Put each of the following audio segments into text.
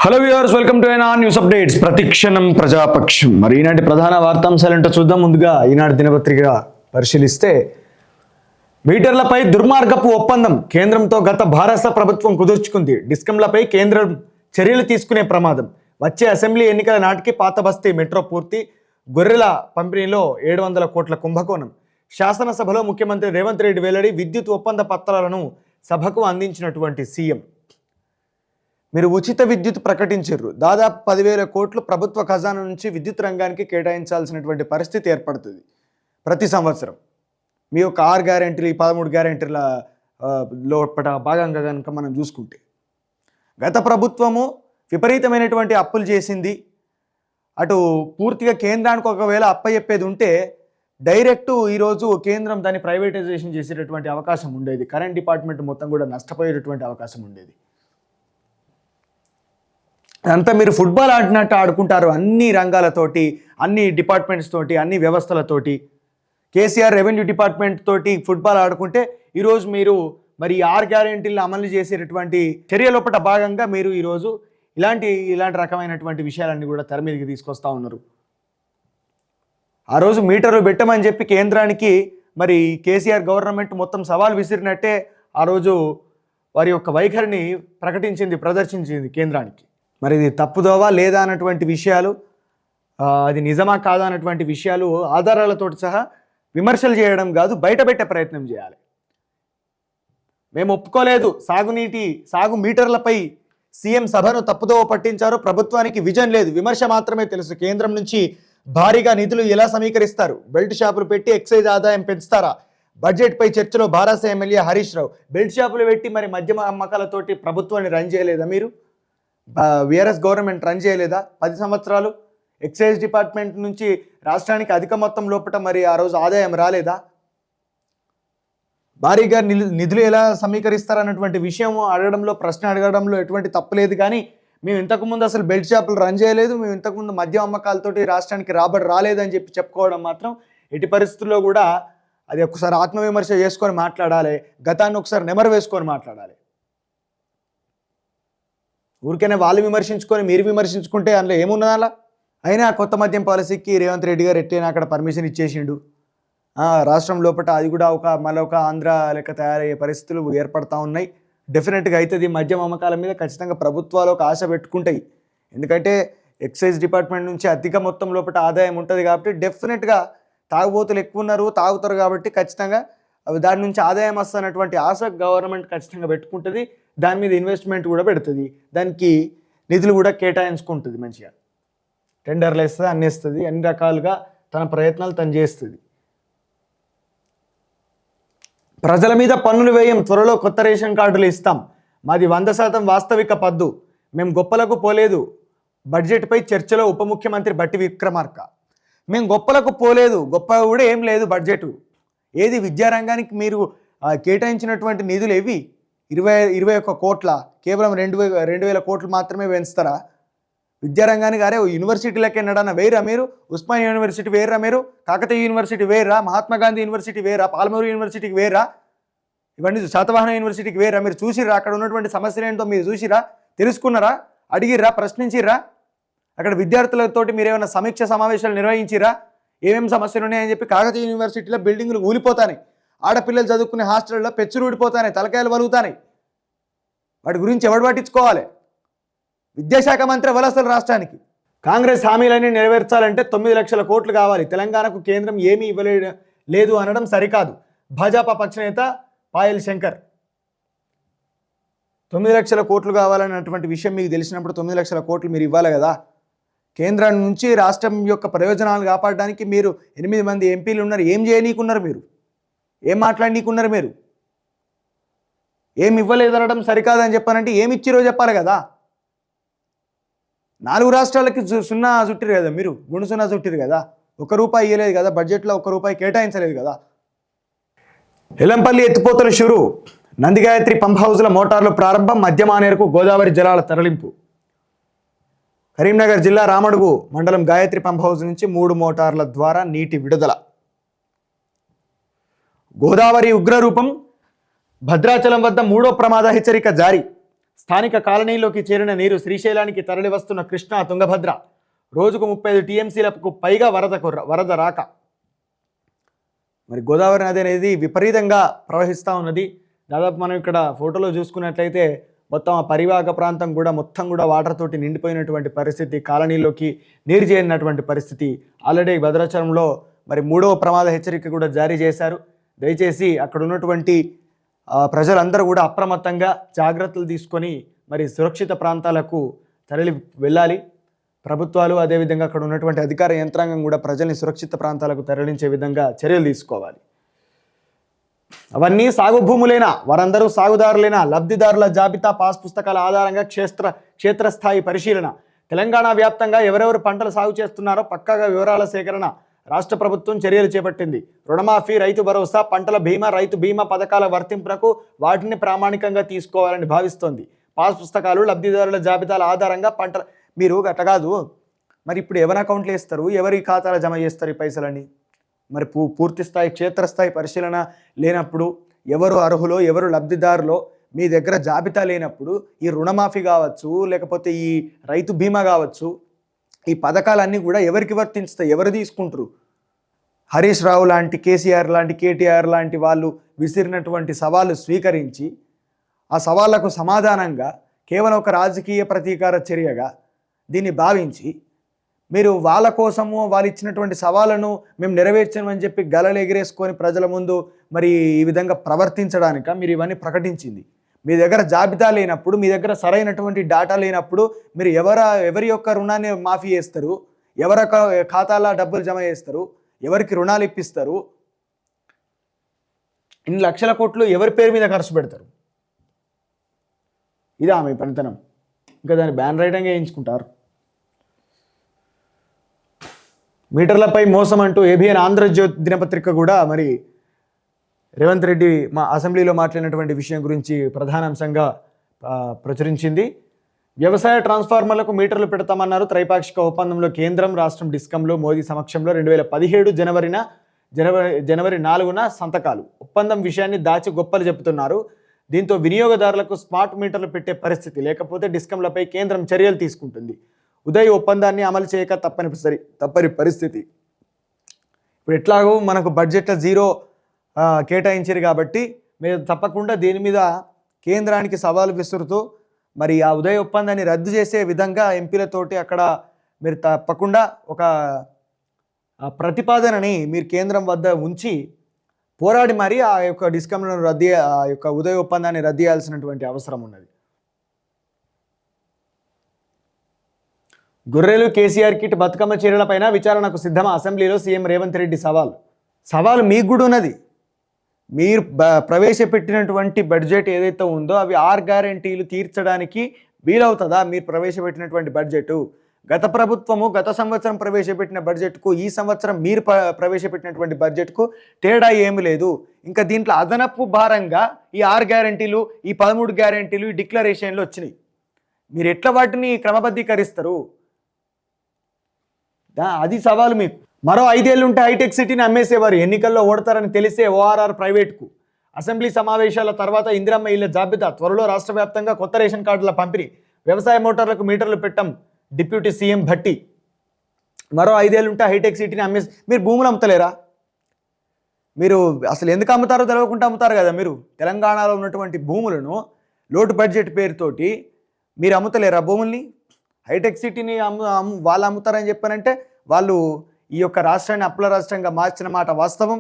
Hello viewers, welcome to NR news updates. ప్రతిక్షణం ప్రజాపక్షం. మరి ఈనాటి ప్రధాన వార్తాంశాలంటో చూద్దాం. ముందుగా ఈనాటి దినపత్రిక పరిశీలిస్తే, మీటర్లపై దుర్మార్గపు ఒప్పందం కేంద్రంతో గత భారత ప్రభుత్వం కుదుర్చుకుంది. డిస్కంలపై కేంద్రం చర్యలు తీసుకునే ప్రమాదం. వచ్చే అసెంబ్లీ ఎన్నికల నాటికి పాత బస్తీ మెట్రో పూర్తి. గొర్రెల పంపిణీలో 700 కోట్ల కుంభకోణం. శాసనసభలో ముఖ్యమంత్రి రేవంత్ రెడ్డి వెల్లడి. విద్యుత్ ఒప్పంద పత్రాలను సభకు అందించినటువంటి సీఎం. మీరు ఉచిత విద్యుత్ ప్రకటించారు. దాదాపు 10,000 కోట్లు ప్రభుత్వ ఖజానా నుంచి విద్యుత్ రంగానికి కేటాయించాల్సినటువంటి పరిస్థితి ఏర్పడుతుంది ప్రతి సంవత్సరం. మీ యొక్క 6 గ్యారెంటీలు, 13 గ్యారెంటీల లోపల భాగంగా కనుక మనం చూసుకుంటే, గత ప్రభుత్వము విపరీతమైనటువంటి అప్పులు చేసింది. అటు పూర్తిగా కేంద్రానికి ఒకవేళ అప్పచెప్పేది ఉంటే డైరెక్టు ఈరోజు కేంద్రం దాన్ని ప్రైవేటైజేషన్ చేసేటటువంటి అవకాశం ఉండేది. కరెంట్ డిపార్ట్మెంట్ మొత్తం కూడా నష్టపోయేటటువంటి అవకాశం ఉండేది. అంతా మీరు ఫుట్బాల్ ఆడినట్టు ఆడుకుంటారు. అన్ని రంగాలతోటి, అన్ని డిపార్ట్మెంట్స్ తోటి, అన్ని వ్యవస్థలతోటి. కేసీఆర్ రెవెన్యూ డిపార్ట్మెంట్ తోటి ఫుట్బాల్ ఆడుకుంటే ఈరోజు మీరు మరి 6 గ్యారెంటీలను అమలు చేసేటటువంటి చర్యలోపట భాగంగా మీరు ఈరోజు ఇలాంటి రకమైనటువంటి విషయాలన్నీ కూడా తెర మీదకి తీసుకొస్తా ఉన్నారు. ఆ రోజు మీటర్లు పెట్టమని చెప్పి కేంద్రానికి మరి కేసీఆర్ గవర్నమెంట్ మొత్తం సవాల్ విసిరినట్టే ఆ రోజు వారి యొక్క వైఖరిని ప్రదర్శించింది కేంద్రానికి. మరి ఇది తప్పుదోవా లేదా అన్నటువంటి విషయాలు, అది నిజమా కాదా అన్నటువంటి విషయాలు ఆధారాలతో సహా విమర్శలు చేయడం కాదు, బయటపెట్టే ప్రయత్నం చేయాలి. మేము ఒప్పుకోలేదు. సాగు మీటర్లపై సీఎం సభను తప్పుదోవ పట్టించారు. ప్రభుత్వానికి విజన్ లేదు, విమర్శ మాత్రమే తెలుసు. కేంద్రం నుంచి భారీగా నిధులు ఎలా సమీకరిస్తారు? బెల్ట్ షాపులు పెట్టి ఎక్సైజ్ ఆదాయం పెంచుతారా? బడ్జెట్పై చర్చలో భారాస ఎమ్మెల్యే హరీష్ రావు. బెల్ట్ షాపులు పెట్టి మరి మద్యం అమ్మకాలతోటి ప్రభుత్వాన్ని రన్ చేయలేదా మీరు? వీఆర్ఎస్ గవర్నమెంట్ రన్ చేయలేదా 10 సంవత్సరాలు? ఎక్సైజ్ డిపార్ట్మెంట్ నుంచి రాష్ట్రానికి అధిక మొత్తం లోపల మరి ఆ రోజు ఆదాయం రాలేదా? భారీగా నిధులు ఎలా సమీకరిస్తారన్నటువంటి విషయం ప్రశ్న అడగడంలో ఎటువంటి తప్పులేదు. కానీ మేము ఇంతకుముందు అసలు బెల్ట్ షాపులు రన్ చేయలేదు, మేము ఇంతకుముందు మద్యం అమ్మకాలతోటి రాష్ట్రానికి రాబడి రాలేదని చెప్పుకోవడం మాత్రం ఎట్టి పరిస్థితుల్లో కూడా అది ఒకసారి ఆత్మవిమర్శ చేసుకొని మాట్లాడాలి. గతాన్ని ఒకసారి నెమరు వేసుకొని మాట్లాడాలి. ఊరికైనా వాళ్ళు విమర్శించుకొని మీరు విమర్శించుకుంటే అందులో ఏమున్నది? అలా అయినా కొత్త మద్యం పాలసీకి రేవంత్ రెడ్డి గారు ఎట్టైనా అక్కడ పర్మిషన్ ఇచ్చేసిండు. రాష్ట్రం లోపల అది కూడా మరొక ఆంధ్ర లెక్క తయారయ్యే పరిస్థితులు ఏర్పడతా ఉన్నాయి. డెఫినెట్గా అవుతుంది. మద్యం అమ్మకాల మీద ఖచ్చితంగా ప్రభుత్వాలు ఒక ఆశ పెట్టుకుంటాయి. ఎందుకంటే ఎక్సైజ్ డిపార్ట్మెంట్ నుంచి అధిక మొత్తం లోపల ఆదాయం ఉంటుంది కాబట్టి డెఫినెట్గా తాగుబోతులు ఎక్కువ ఉన్నారు, తాగుతారు కాబట్టి ఖచ్చితంగా దాని నుంచి ఆదాయం వస్తున్నటువంటి ఆశ గవర్నమెంట్ ఖచ్చితంగా పెట్టుకుంటుంది. దాని మీద ఇన్వెస్ట్మెంట్ కూడా పెడుతుంది, దానికి నిధులు కూడా కేటాయించుకుంటుంది. మంచిగా టెండర్లు వేస్తుంది, అన్ని ఇస్తుంది, అన్ని రకాలుగా తన ప్రయత్నాలు తను చేస్తుంది. ప్రజల మీద పన్నులు వేయం, త్వరలో కొత్త రేషన్ కార్డులు ఇస్తాం, మాది 100% వాస్తవిక పద్దు, మేము గొప్పలకు పోలేదు. బడ్జెట్పై చర్చలో ఉప ముఖ్యమంత్రి బట్టి విక్రమార్క. మేము గొప్పలకు పోలేదు, గొప్ప కూడా ఏం లేదు బడ్జెట్. ఏది విద్యారంగానికి మీరు కేటాయించినటువంటి నిధులు ఏవి? 21 కోట్ల, కేవలం 2,000 కోట్లు మాత్రమే పెంచుతారా? విద్యారంగానికి అరే యూనివర్సిటీలకి ఎన్నడన్నా వేరా మీరు? ఉస్మానియా యూనివర్సిటీ వేరా మీరు? కాకతీయ యూనివర్సిటీ వేరా? మహాత్మా గాంధీ యూనివర్సిటీ వేరా? పాలమూరు యూనివర్సిటీకి వేరా? ఇవన్నీ శాతవాహన యూనివర్సిటీకి వేరా? మీరు చూసిర్రా? అక్కడ ఉన్నటువంటి సమస్యలు ఏంటో మీరు చూసిరా? తెలుసుకున్నారా? అడిగిర్రా? ప్రశ్నించిర్రా? అక్కడ విద్యార్థులతోటి మీరు ఏమైనా సమీక్ష సమావేశాలు నిర్వహించిరా? ఏమేమి సమస్యలు ఉన్నాయని చెప్పి. కాకతీయ యూనివర్సిటీలో బిల్డింగులు ఊలిపోతాయి, ఆడపిల్లలు చదువుకునే హాస్టల్లో పెచ్చులు ఊడిపోతాయి, తలకాయలు వలుగుతాయి. వాటి గురించి ఎవడు పట్టించుకోవాలి? విద్యాశాఖ మంత్రి వలసలు రాష్ట్రానికి. కాంగ్రెస్ హామీలన్నీ నెరవేర్చాలంటే 9 లక్షల కోట్లు కావాలి. తెలంగాణకు కేంద్రం ఏమీ లేదు అనడం సరికాదు. భాజపా పక్షనేత పాయల్ శంకర్. 9 లక్షల కోట్లు కావాలన్నటువంటి విషయం మీకు తెలిసినప్పుడు 9 లక్షల కోట్లు మీరు ఇవ్వాలి కదా. కేంద్రం నుంచి రాష్ట్రం యొక్క ప్రయోజనాలు కాపాడడానికి మీరు 8 మంది ఎంపీలు ఉన్నారు. ఏం చేయనీకున్నారు మీరు? ఏం మాట్లాడనీకున్నారు మీరు? ఏమి ఇవ్వలేదనడం సరికాదని చెప్పానంటే ఏమి ఇచ్చిరో చెప్పాలి కదా. 4 రాష్ట్రాలకి సున్నా చుట్టిరు కదా మీరు, గుండు సున్నా చుట్టిరు కదా. ₹1 ఇవ్వలేదు కదా, బడ్జెట్లో ₹1 కేటాయించలేదు కదా. ఎల్లంపల్లి ఎత్తిపోతల షురు. నందిగాయత్రి పంప్ హౌజ్ల మోటార్లు ప్రారంభం. మధ్యమానేరుకు గోదావరి జలాల తరలింపు. కరీంనగర్ జిల్లా రామడుగు మండలం గాయత్రి పంప్ హౌజ్ నుంచి 3 మోటార్ల ద్వారా నీటి విడుదల. గోదావరి ఉగ్రరూపం. భద్రాచలం వద్ద 3వ ప్రమాద హెచ్చరిక జారీ. స్థానిక కాలనీలోకి చేరిన నీరు శ్రీశైలానికి తరలివస్తున్న కృష్ణా తుంగభద్ర. రోజుకు 35 టీఎంసీలకు పైగా వరద రాక. మరి గోదావరి నది అనేది విపరీతంగా ప్రవహిస్తూ ఉన్నది. దాదాపు మనం ఇక్కడ ఫోటోలో చూసుకున్నట్లయితే మొత్తం ఆ పరివాహక ప్రాంతం కూడా మొత్తం కూడా వాటర్ తోటి నిండిపోయినటువంటి పరిస్థితి, కాలనీలోకి నీరు చేరినటువంటి పరిస్థితి. ఆల్రెడీ భద్రాచలంలో మరి 3వ ప్రమాద హెచ్చరిక కూడా జారీ చేశారు. దయచేసి అక్కడ ఉన్నటువంటి ప్రజలందరూ కూడా అప్రమత్తంగా జాగ్రత్తలు తీసుకొని మరి సురక్షిత ప్రాంతాలకు తరలి వెళ్ళాలి. ప్రభుత్వాలు అదేవిధంగా అక్కడ ఉన్నటువంటి అధికార యంత్రాంగం కూడా ప్రజల్ని సురక్షిత ప్రాంతాలకు తరలించే విధంగా చర్యలు తీసుకోవాలి. అవన్నీ సాగు భూములేనా, వారందరూ సాగుదారులేనా, లబ్ధిదారుల జాబితా పాస్ పుస్తకాల ఆధారంగా క్షేత్రస్థాయి పరిశీలన. తెలంగాణ వ్యాప్తంగా ఎవరెవరు పంటలు సాగు చేస్తున్నారో పక్కాగా వివరాల సేకరణ రాష్ట్ర ప్రభుత్వం చర్యలు చేపట్టింది. రుణమాఫీ, రైతు భరోసా, పంటల బీమా, రైతు బీమా పథకాల వర్తింపునకు వాటిని ప్రామాణికంగా తీసుకోవాలని భావిస్తోంది. పాస్ పుస్తకాలు, లబ్ధిదారుల జాబితాల ఆధారంగా పంటల మీరు అట్లా కాదు. మరి ఇప్పుడు ఎవరి అకౌంట్లు వేస్తారు, ఎవరి ఖాతాలో జమ చేస్తారు ఈ పైసలన్నీ? మరి పూర్తి స్థాయి క్షేత్రస్థాయి పరిశీలన లేనప్పుడు, ఎవరు అర్హులో ఎవరు లబ్ధిదారులో మీ దగ్గర జాబితా లేనప్పుడు ఈ రుణమాఫీ కావచ్చు, లేకపోతే ఈ రైతు బీమా కావచ్చు, ఈ పథకాలన్నీ కూడా ఎవరికి వర్తించుతాయి, ఎవరు తీసుకుంటారు? హరీష్ రావు లాంటి, కేసీఆర్ లాంటి, కేటీఆర్ లాంటి వాళ్ళు విసిరినటువంటి సవాళ్ళు స్వీకరించి ఆ సవాళ్లకు సమాధానంగా కేవలం ఒక రాజకీయ ప్రతీకార చర్యగా దీన్ని భావించి మీరు వాళ్ళ కోసము వాళ్ళు ఇచ్చినటువంటి సవాళ్ళను మేము నెరవేర్చామని చెప్పి గలలు ఎగిరేసుకొని ప్రజల ముందు మరి ఈ విధంగా ప్రవర్తించడానిక మీరు ఇవన్నీ ప్రకటించింది? మీ దగ్గర జాబితా లేనప్పుడు, మీ దగ్గర సరైనటువంటి డేటా లేనప్పుడు మీరు ఎవరి యొక్క రుణాన్ని మాఫీ చేస్తారు, ఎవరి ఖాతాలో డబ్బులు జమ చేస్తారు, ఎవరికి రుణాలు ఇప్పిస్తారు, ఇన్ని లక్షల కోట్లు ఎవరి పేరు మీద ఖర్చు పెడతారు? ఇది ఆమె పనితనం. ఇంకా దాన్ని బ్యాన్ రైటింగ్ వేయించుకుంటారు. మీటర్లపై మోసం అంటూ ఏబిఎన్ ఆంధ్రజ్యోతి దినపత్రిక కూడా మరి రేవంత్ రెడ్డి మా అసెంబ్లీలో మాట్లాడినటువంటి విషయం గురించి ప్రధానాంశంగా ప్రచురించింది. వ్యవసాయ ట్రాన్స్ఫార్మర్లకు మీటర్లు పెడతామన్నారు. త్రైపాక్షిక ఒప్పందంలో కేంద్రం, రాష్ట్రం డిస్కంలో మోదీ సమక్షంలో 2017 జనవరి 4న సంతకాలు. ఒప్పందం విషయాన్ని దాచి గొప్పలు చెబుతున్నారు. దీంతో వినియోగదారులకు స్మార్ట్ మీటర్లు పెట్టే పరిస్థితి లేకపోతే డిస్కంలపై కేంద్రం చర్యలు తీసుకుంటుంది. ఉదయ్ ఒప్పందాన్ని అమలు చేయక తప్పని పరిస్థితి. ఇప్పుడు ఎట్లాగో మనకు బడ్జెట్లో 0 కేటాయించారు కాబట్టి మీరు తప్పకుండా దీని మీద కేంద్రానికి సవాలు విసురుతూ మరి ఆ ఉదయ్ ఒప్పందాన్ని రద్దు చేసే విధంగా ఎంపీలతోటి అక్కడ మీరు తప్పకుండా ఒక ప్రతిపాదనని మీరు కేంద్రం వద్ద ఉంచి పోరాడి మరి ఆ యొక్క డిస్కంలను ఆ యొక్క ఉదయ్ ఒప్పందాన్ని రద్దు చేయాల్సినటువంటి అవసరం ఉన్నది. గొర్రెలు, కేసీఆర్ కిట్, బతుకమ్మ చీరలపైన విచారణకు సిద్ధమా? అసెంబ్లీలో సీఎం రేవంత్ రెడ్డి సవాల్ మీకు కూడా ఉన్నది. మీరు ప్రవేశపెట్టినటువంటి బడ్జెట్ ఏదైతే ఉందో అవి 6 గ్యారెంటీలు తీర్చడానికి వీలవుతుందా? మీరు ప్రవేశపెట్టినటువంటి బడ్జెట్, గత ప్రభుత్వము గత సంవత్సరం ప్రవేశపెట్టిన బడ్జెట్కు ఈ సంవత్సరం మీరు ప్రవేశపెట్టినటువంటి బడ్జెట్కు తేడా ఏమి లేదు. ఇంకా దీంట్లో అదనపు భారంగా ఈ 6 గ్యారెంటీలు, ఈ 13 గ్యారెంటీలు, ఈ డిక్లరేషన్లు వచ్చినాయి. మీరు ఎట్లా వాటిని క్రమబద్ధీకరిస్తారు? అది సవాలు మీకు. మరో 5 ఏళ్ళు ఉంటే హైటెక్ సిటీని అమ్మేసేవారు. ఎన్నికల్లో ఓడతారని తెలిసే ఓఆర్ఆర్ ప్రైవేట్కు. అసెంబ్లీ సమావేశాల తర్వాత ఇందిరమ్మ ఇళ్ల జాబితా, త్వరలో రాష్ట్ర వ్యాప్తంగా కొత్త రేషన్ కార్డుల పంపిణీ, వ్యవసాయ మోటార్లకు మీటర్లు పెట్టం డిప్యూటీ సీఎం భట్టి. మరో 5 ఏళ్ళు ఉంటే హైటెక్ సిటీని మీరు భూములు అమ్ముతలేరా? మీరు అసలు ఎందుకు అమ్ముతారో తెలియకుండా అమ్ముతారు కదా. మీరు తెలంగాణలో ఉన్నటువంటి భూములను లోటు బడ్జెట్ పేరుతోటి మీరు అమ్ముతలేరా భూముల్ని? హైటెక్ సిటీని వాళ్ళు అమ్ముతారని చెప్పారంటే వాళ్ళు ఈ యొక్క రాష్ట్రాన్ని అప్పుల రాష్ట్రంగా మార్చిన మాట వాస్తవం.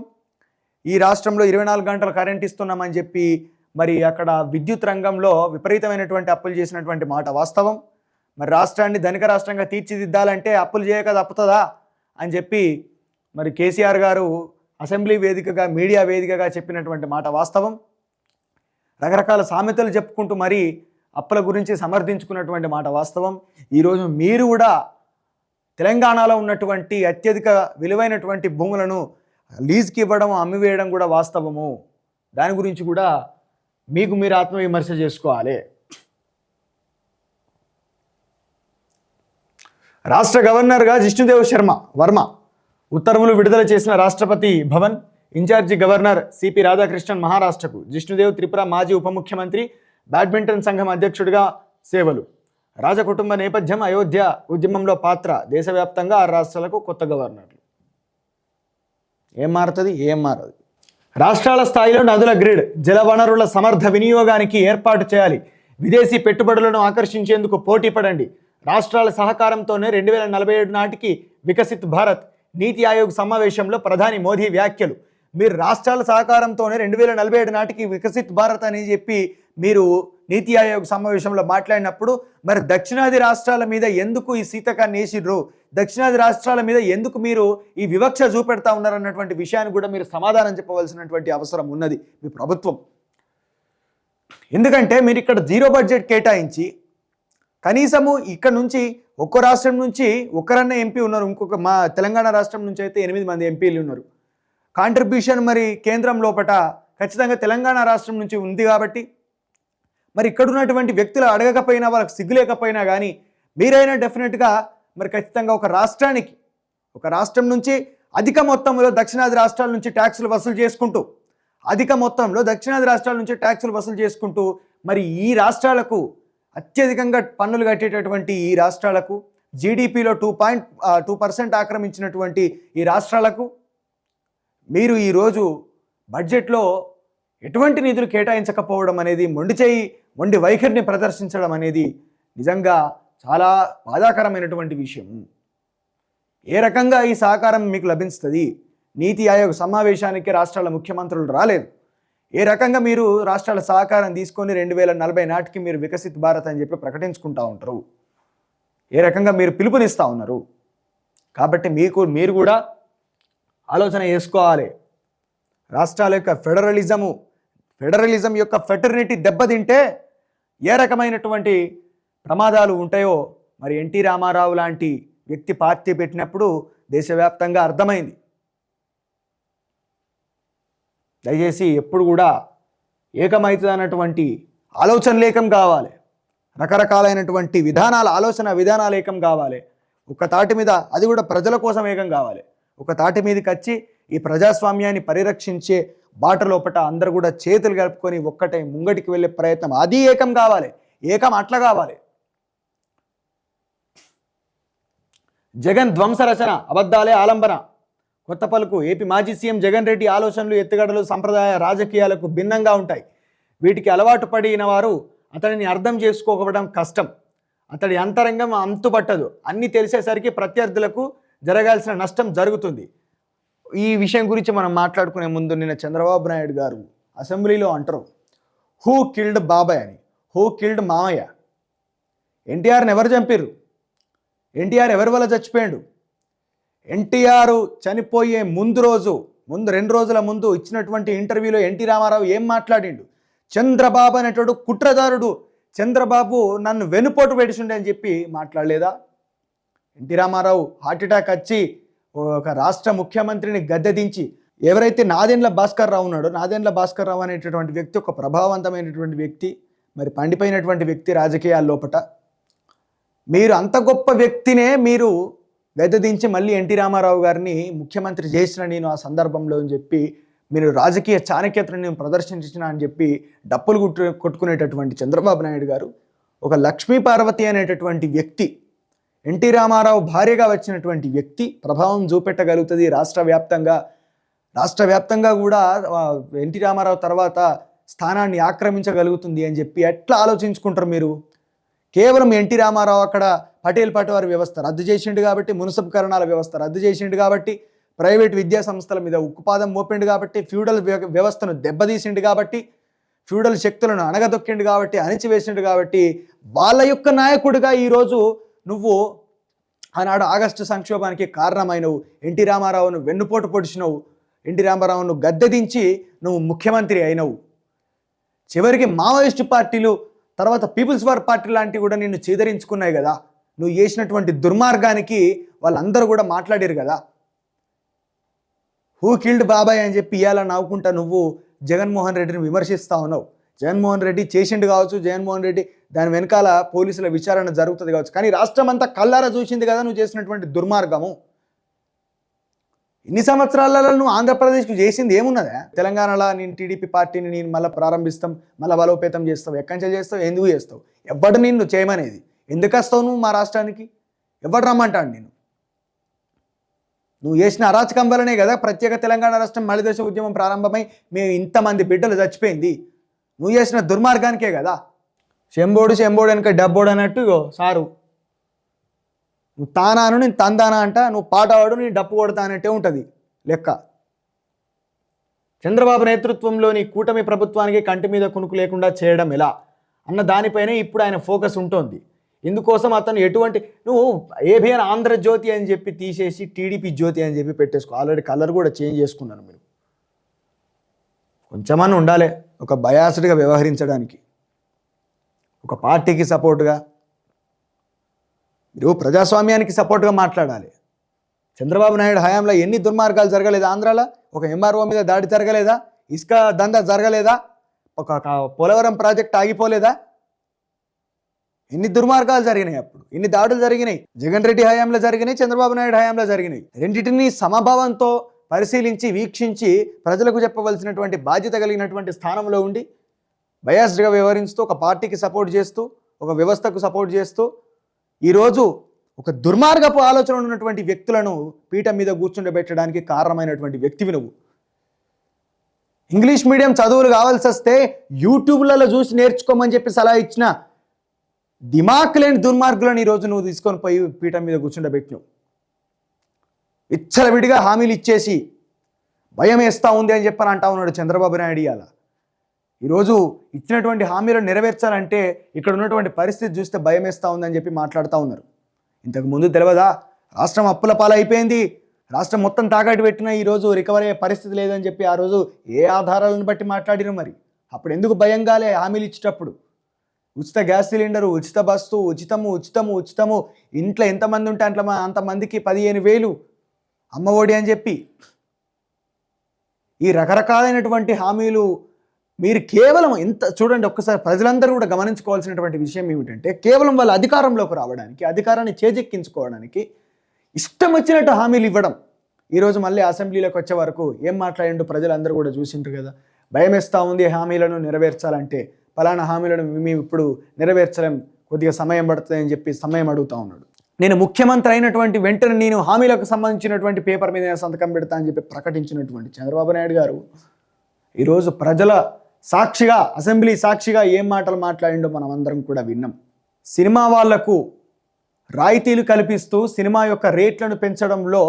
ఈ రాష్ట్రంలో 24 గంటలు కరెంట్ ఇస్తున్నామని చెప్పి మరి అక్కడ విద్యుత్ రంగంలో విపరీతమైనటువంటి అప్పులు చేసినటువంటి మాట వాస్తవం. మరి రాష్ట్రాన్ని ధనిక రాష్ట్రంగా తీర్చిదిద్దాలంటే అప్పులు చేయక తప్పుతుందా అని చెప్పి మరి కేసీఆర్ గారు అసెంబ్లీ వేదికగా, మీడియా వేదికగా చెప్పినటువంటి మాట వాస్తవం. రకరకాల సామెతలు చెప్పుకుంటూ మరి అప్పుల గురించి సమర్థించుకున్నటువంటి మాట వాస్తవం. ఈరోజు మీరు కూడా తెలంగాణలో ఉన్నటువంటి అత్యధిక విలువైనటువంటి భూములను లీజ్కి ఇవ్వడం, అమ్మివేయడం కూడా వాస్తవము. దాని గురించి కూడా మీరు ఆత్మవిమర్శ చేసుకోవాలి. రాష్ట్ర గవర్నర్గా జిష్ణుదేవ్ వర్మ ఉత్తర్వులు విడుదల చేసిన Rashtrapati Bhavan. Incharge governor CP Radhakrishnan మహారాష్ట్రకు, జిష్ణుదేవ్ త్రిపుర మాజీ ఉప ముఖ్యమంత్రి బ్యాడ్మింటన్ సంఘం అధ్యక్షుడిగా సేవలు. రాజకుటుంబ నేపథ్యం, అయోధ్య ఉద్యమంలో పాత్ర. దేశవ్యాప్తంగా 6 రాష్ట్రాలకు కొత్త గవర్నర్లు. ఏం మారుతుంది? ఏం మారదు. రాష్ట్రాల స్థాయిలో నదుల గ్రిడ్, జల వనరుల సమర్థ వినియోగానికి ఏర్పాటు చేయాలి. విదేశీ పెట్టుబడులను ఆకర్షించేందుకు పోటీ పడండి. రాష్ట్రాల సహకారంతోనే 2047 నాటికి వికసిత్ భారత్. నీతి ఆయోగ్ సమావేశంలో ప్రధాని మోదీ వ్యాఖ్యలు. మీరు రాష్ట్రాల సహకారంతోనే 2047 నాటికి వికసిత్ భారత్ అని చెప్పి మీరు నీతి ఆయోగ్ సమావేశంలో మాట్లాడినప్పుడు మరి దక్షిణాది రాష్ట్రాల మీద ఎందుకు ఈ శీతకాన్ని వేసిర్రు, దక్షిణాది రాష్ట్రాల మీద ఎందుకు మీరు ఈ వివక్ష చూపెడతా ఉన్నారన్నటువంటి విషయాన్ని కూడా మీరు సమాధానం చెప్పవలసినటువంటి అవసరం ఉన్నది మీ ప్రభుత్వం. ఎందుకంటే మీరు ఇక్కడ జీరో బడ్జెట్ కేటాయించి కనీసము ఇక్కడ నుంచి ఒక్కో రాష్ట్రం నుంచి ఒక్కరన్నా ఎంపీ ఉన్నారు, ఇంకొక మా తెలంగాణ రాష్ట్రం నుంచి అయితే 8 మంది ఎంపీలు ఉన్నారు. కాంట్రిబ్యూషన్ మరి కేంద్రం లోపట ఖచ్చితంగా తెలంగాణ రాష్ట్రం నుంచి ఉంది కాబట్టి మరి ఇక్కడ ఉన్నటువంటి వ్యక్తులు అడగకపోయినా వాళ్ళకి సిగ్గు లేకపోయినా కానీ మీరైనా డెఫినెట్గా మరి ఖచ్చితంగా ఒక రాష్ట్రం నుంచి అధిక మొత్తంలో దక్షిణాది రాష్ట్రాల నుంచి ట్యాక్సులు వసూలు చేసుకుంటూ మరి ఈ రాష్ట్రాలకు అత్యధికంగా పన్నులు కట్టేటటువంటి ఈ రాష్ట్రాలకు జీడిపిలో 2% ఆక్రమించినటువంటి ఈ రాష్ట్రాలకు మీరు ఈరోజు బడ్జెట్లో ఎటువంటి నిధులు కేటాయించకపోవడం అనేది మొండి వైఖరిని ప్రదర్శించడం అనేది నిజంగా చాలా బాధాకరమైనటువంటి విషయం. ఏ రకంగా ఈ సహకారం మీకు లభిస్తుంది? నీతి ఆయోగ్ సమావేశానికి రాష్ట్రాల ముఖ్యమంత్రులు రాలేదు. ఏ రకంగా మీరు రాష్ట్రాల సహకారం తీసుకొని 2040 నాటికి మీరు వికసిత్ భారత్ అని చెప్పి ప్రకటించుకుంటూ ఉంటారు? ఏ రకంగా మీరు పిలుపునిస్తూ ఉన్నారు? కాబట్టి మీరు కూడా ఆలోచన చేసుకోవాలి. రాష్ట్రాల యొక్క ఫెడరలిజం యొక్క ఫెటర్నిటీ దెబ్బతింటే ఏ రకమైనటువంటి ప్రమాదాలు ఉంటాయో మరి ఎన్టీ రామారావు లాంటి వ్యక్తి పార్టీ పెట్టినప్పుడు దేశవ్యాప్తంగా అర్థమైంది. దయచేసి ఎప్పుడు కూడా ఏకమవుతుందన్నటువంటి ఆలోచనలు ఏకం కావాలి, రకరకాలైనటువంటి ఆలోచన విధానాలు ఏకం కావాలి. ఒక తాటి మీద, అది కూడా ప్రజల కోసం ఏకం కావాలి. ఒక తాటి మీదకి వచ్చి ఈ ప్రజాస్వామ్యాన్ని పరిరక్షించే బాట లోపట అందరూ కూడా చేతులు కలుపుకొని ఒక్కటే ముంగటికి వెళ్ళే ప్రయత్నం, అది ఏకం కావాలి. అట్లా కావాలి. జగన్ ధ్వంసరచన, అబద్ధాలే ఆలంబన. కొత్త పలుకు. ఏపీ మాజీ సీఎం జగన్ రెడ్డి ఆలోచనలు, ఎత్తుగడలు సంప్రదాయ రాజకీయాలకు భిన్నంగా ఉంటాయి. వీటికి అలవాటు పడిన వారు అతడిని అర్థం చేసుకోవడం కష్టం. అతడి అంతరంగం అంతుపట్టదు. అన్నీ తెలిసేసరికి ప్రత్యర్థులకు జరగాల్సిన నష్టం జరుగుతుంది. ఈ విషయం గురించి మనం మాట్లాడుకునే ముందు నిన్న చంద్రబాబు నాయుడు గారు అసెంబ్లీలో అంటారు, హూ కిల్డ్ బాబాయ్ అని, హూ కిల్డ్ మామయ్య. ఎన్టీఆర్ని ఎవరు చంపారు? ఎన్టీఆర్ ఎవరి వల్ల చచ్చిపోయాడు? ఎన్టీఆర్ చనిపోయే ముందు 2 రోజుల ముందు ఇచ్చినటువంటి ఇంటర్వ్యూలో ఎన్టీ రామారావు ఏం మాట్లాడిండు? చంద్రబాబు అనేటోడు కుట్రదారుడు, చంద్రబాబు నన్ను వెనుపోటు పెడిచుండే అని చెప్పి మాట్లాడలేదా? ఎన్టీ రామారావు హార్ట్అటాక్ వచ్చి ఒక రాష్ట్ర ముఖ్యమంత్రిని గద్దెదించి, ఎవరైతే నాదెండ్ల భాస్కర్ రావు ఉన్నాడో, నాదెండ్ల భాస్కర్ రావు అనేటటువంటి వ్యక్తి ఒక ప్రభావవంతమైనటువంటి వ్యక్తి, మరి పండిపోయినటువంటి వ్యక్తి రాజకీయాల లోపట, మీరు అంత గొప్ప వ్యక్తినే మీరు గద్దెదించి మళ్ళీ ఎన్టీ రామారావు గారిని ముఖ్యమంత్రి చేసిన నేను ఆ సందర్భంలో అని చెప్పి మీరు రాజకీయ చాణక్యతను నేను ప్రదర్శించిన అని చెప్పి డప్పులు కొట్టుకునేటటువంటి చంద్రబాబు నాయుడు గారు ఒక లక్ష్మీ పార్వతి అనేటటువంటి వ్యక్తి, ఎన్టీ రామారావు భార్యగా వచ్చినటువంటి వ్యక్తి ప్రభావం చూపెట్టగలుగుతుంది రాష్ట్ర వ్యాప్తంగా కూడా ఎన్టీ రామారావు తర్వాత స్థానాన్ని ఆక్రమించగలుగుతుంది అని చెప్పి ఎట్లా ఆలోచించుకుంటారు మీరు? కేవలం ఎన్టీ రామారావు అక్కడ పటేల్ పటవారి వ్యవస్థ రద్దు చేసిండు కాబట్టి, మున్సిపకరణాల వ్యవస్థ రద్దు చేసిండు కాబట్టి, ప్రైవేట్ విద్యా సంస్థల మీద ఉక్కుపాదం మోపిండు కాబట్టి, ఫ్యూడల్ వ్యవస్థను దెబ్బతీసిండు కాబట్టి, ఫ్యూడల్ శక్తులను అణగదొక్కిండు కాబట్టి, అణిచివేసిండు కాబట్టి, వాళ్ళ యొక్క నాయకుడిగా ఈరోజు నువ్వు ఆనాడు ఆగస్టు సంక్షోభానికి కారణమైనవు, ఎన్టీ రామారావును వెన్నుపోటు పొడిచినవు, ఎన్టీ రామారావును గద్దెదించి నువ్వు ముఖ్యమంత్రి అయినవు. చివరికి మావోయిస్టు పార్టీలు, తర్వాత పీపుల్స్ వార్ పార్టీ లాంటివి కూడా నిన్ను చీదరించుకున్నాయి కదా. నువ్వు చేసినటువంటి దుర్మార్గానికి వాళ్ళందరూ కూడా మాట్లాడారు కదా. హూ కిల్డ్ బాబాయ్ అని చెప్పి ఇవాళ నవ్వుకుంటా నువ్వు జగన్మోహన్ రెడ్డిని విమర్శిస్తూ ఉన్నావు. జగన్మోహన్ రెడ్డి చేసిండు కావచ్చు, జగన్మోహన్ రెడ్డి దాని వెనకాల పోలీసుల విచారణ జరుగుతుంది కావచ్చు, కానీ రాష్ట్రం అంతా కళ్ళారా చూసింది కదా నువ్వు చేసినటువంటి దుర్మార్గము. ఇన్ని సంవత్సరాలలో నువ్వు ఆంధ్రప్రదేశ్కి చేసింది ఏమున్నదా? తెలంగాణలో నేను టీడీపీ పార్టీని నేను మళ్ళీ ప్రారంభిస్తాం, మళ్ళీ బలోపేతం చేస్తావు. ఎక్కడి నుంచి చేస్తావు? ఎందుకు చేస్తావు? ఎవడు నిన్ను చేయమనేది? ఎందుకు వస్తావు నువ్వు మా రాష్ట్రానికి? ఎవడు రమ్మంటాడు నేను? నువ్వు చేసిన అరాచకం వల్లనే కదా ప్రత్యేక తెలంగాణ రాష్ట్రం మలి దశ ఉద్యమం ప్రారంభమై మేము ఇంతమంది బిడ్డలు చచ్చిపోయింది. నువ్వు చేసిన దుర్మార్గానికే కదా. చెంబోడు వెనక డబ్బోడు అన్నట్టు ఇగో సారు, నువ్వు తానాను నేను తందానా అంట, నువ్వు పాట వాడు నేను డప్పు కొడతా అన్నట్టే ఉంటుంది లెక్క. చంద్రబాబు నేతృత్వంలోని కూటమి ప్రభుత్వానికి కంటి మీద కునుకు లేకుండా చేయడం ఎలా అన్న దానిపైనే ఇప్పుడు ఆయన ఫోకస్ ఉంటుంది. ఇందుకోసం అతను నువ్వు ఏబిఎన్ ఆంధ్రజ్యోతి అని చెప్పి తీసేసి టీడీపీ జ్యోతి అని చెప్పి పెట్టేసుకో. ఆల్రెడీ కలర్ కూడా చేంజ్ చేసుకున్నాను. మీరు కొంచెమన్నా ఉండాలి ఒక బయాస్డ్గా వ్యవహరించడానికి, ఒక పార్టీకి సపోర్ట్గా. మీరు ప్రజాస్వామ్యానికి సపోర్ట్గా మాట్లాడాలి. చంద్రబాబు నాయుడు హయాంలో ఎన్ని దుర్మార్గాలు జరగలేదా? ఆంధ్రాలో ఒక ఎంఆర్ఓ మీద దాడి జరగలేదా? ఇసుక దందా జరగలేదా? ఒక పోలవరం ప్రాజెక్ట్ ఆగిపోలేదా? ఎన్ని దుర్మార్గాలు జరిగినాయి, అప్పుడు ఎన్ని దాడులు జరిగినాయి. జగన్ రెడ్డి హయాంలో జరిగినాయి, చంద్రబాబు నాయుడు హయాంలో జరిగినాయి. రెండింటినీ సమభావంతో పరిశీలించి వీక్షించి ప్రజలకు చెప్పవలసినటువంటి బాధ్యత కలిగినటువంటి స్థానంలో ఉండి బయాస్డ్గా వ్యవహరిస్తూ ఒక పార్టీకి సపోర్ట్ చేస్తూ ఒక వ్యవస్థకు సపోర్ట్ చేస్తూ ఈరోజు ఒక దుర్మార్గపు ఆలోచన ఉన్నటువంటి వ్యక్తులను పీఠం మీద కూర్చుండబెట్టడానికి కారణమైనటువంటి వ్యక్తివి నువ్వు. ఇంగ్లీష్ మీడియం చదువులు కావాల్సి వస్తే యూట్యూబ్లలో చూసి నేర్చుకోమని చెప్పి సలహా ఇచ్చిన దిమాక్ లేని దుర్మార్గులను ఈరోజు నువ్వు తీసుకొని పోయి పీఠం మీద కూర్చుండబెట్టినావు. విచ్చలవిడిగా హామీలు ఇచ్చేసి భయం వేస్తూ ఉంది అని చెప్పని అంటా ఉన్నాడు చంద్రబాబు నాయుడు. ఇవాళ ఈరోజు ఇచ్చినటువంటి హామీలను నెరవేర్చాలంటే ఇక్కడ ఉన్నటువంటి పరిస్థితి చూస్తే భయం వేస్తూ ఉందని చెప్పి మాట్లాడుతూ ఉన్నారు. ఇంతకు ముందు తెలియదా? రాష్ట్రం అప్పుల పాలైపోయింది, రాష్ట్రం మొత్తం తాకట్టు పెట్టినా ఈరోజు రికవరీ అయ్యే పరిస్థితి లేదని చెప్పి ఆ రోజు ఏ ఆధారాలను బట్టి మాట్లాడినా? మరి అప్పుడు ఎందుకు భయం కాలే? హామీలు ఇచ్చేటప్పుడు ఉచిత గ్యాస్ సిలిండరు, ఉచిత బస్సు, ఉచితము, ఇంట్లో ఎంతమంది ఉంటే అంతమందికి 15,000 అమ్మ ఒడి అని చెప్పి ఈ రకరకాలైనటువంటి హామీలు మీరు కేవలం ఎంత చూడండి. ఒక్కసారి ప్రజలందరూ కూడా గమనించుకోవాల్సినటువంటి విషయం ఏమిటంటే, కేవలం వాళ్ళ అధికారంలోకి రావడానికి, అధికారాన్ని చేజెక్కించుకోవడానికి ఇష్టం వచ్చినట్టు హామీలు ఇవ్వడం. ఈరోజు మళ్ళీ అసెంబ్లీలోకి వచ్చే వరకు ఏం మాట్లాడిండు ప్రజలందరూ కూడా చూసింటారు కదా. భయం వేస్తూ ఉంది హామీలను నెరవేర్చాలంటే, ఫలానా హామీలను మేము ఇప్పుడు నెరవేర్చలేం, కొద్దిగా సమయం పడుతుంది అని చెప్పి సమయం అడుగుతూ ఉన్నాడు. నేను ముఖ్యమంత్రి అయినటువంటి వెంటనే నేను హామీలకు సంబంధించినటువంటి పేపర్ మీద సంతకం పెడతా అని చెప్పి ప్రకటించినటువంటి చంద్రబాబు నాయుడు గారు ఈరోజు ప్రజల సాక్షిగా, అసెంబ్లీ సాక్షిగా ఏం మాటలు మాట్లాడిండో మనం అందరం కూడా విన్నాం. సినిమా వాళ్లకు రాయితీలు కల్పిస్తూ సినిమా యొక్క రేట్లను పెంచడంలో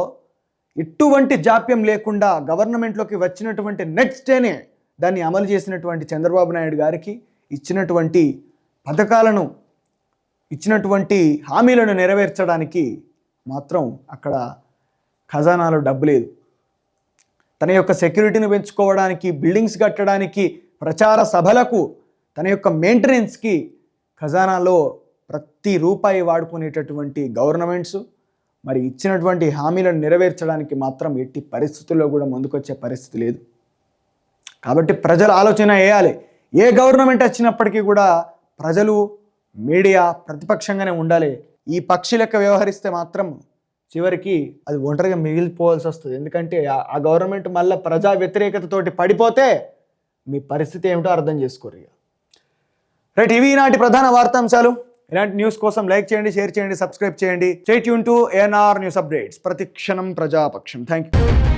ఎటువంటి జాప్యం లేకుండా గవర్నమెంట్లోకి వచ్చినటువంటి నెక్స్ట్ డేనే దాన్ని అమలు చేసినటువంటి చంద్రబాబు నాయుడు గారికి ఇచ్చినటువంటి పథకాలను, ఇచ్చినటువంటి హామీలను నెరవేర్చడానికి మాత్రం అక్కడ ఖజానాలో డబ్బు లేదు. తన యొక్క సెక్యూరిటీని పెంచుకోవడానికి, బిల్డింగ్స్ కట్టడానికి, ప్రచార సభలకు, తన యొక్క మెయింటెనెన్స్కి ఖజానాలో ప్రతి రూపాయి వాడుకునేటటువంటి గవర్నమెంట్స్ మరి ఇచ్చినటువంటి హామీలను నెరవేర్చడానికి మాత్రం ఎట్టి పరిస్థితుల్లో కూడా ముందుకొచ్చే పరిస్థితి లేదు. కాబట్టి ప్రజలు ఆలోచన వేయాలి. ఏ గవర్నమెంట్ వచ్చినప్పటికీ కూడా ప్రజలు, మీడియా ప్రతిపక్షంగానే ఉండాలి. ఈ పక్షి లెక్క వ్యవహరిస్తే మాత్రం చివరికి అది ఒంటరిగా మిగిలిపోవాల్సి వస్తుంది. ఎందుకంటే ఆ గవర్నమెంట్ మళ్ళీ ప్రజా వ్యతిరేకతతోటి పడిపోతే మీ పరిస్థితి ఏమిటో అర్థం చేసుకోరు. రైట్, ఇవి ఈనాటి ప్రధాన వార్తాంశాలు. ఇలాంటి న్యూస్ కోసం లైక్ చేయండి, షేర్ చేయండి, సబ్స్క్రైబ్ చేయండి. Stay tune to ANR news updates. ప్రతిక్షణం ప్రజాపక్షం. Thank you.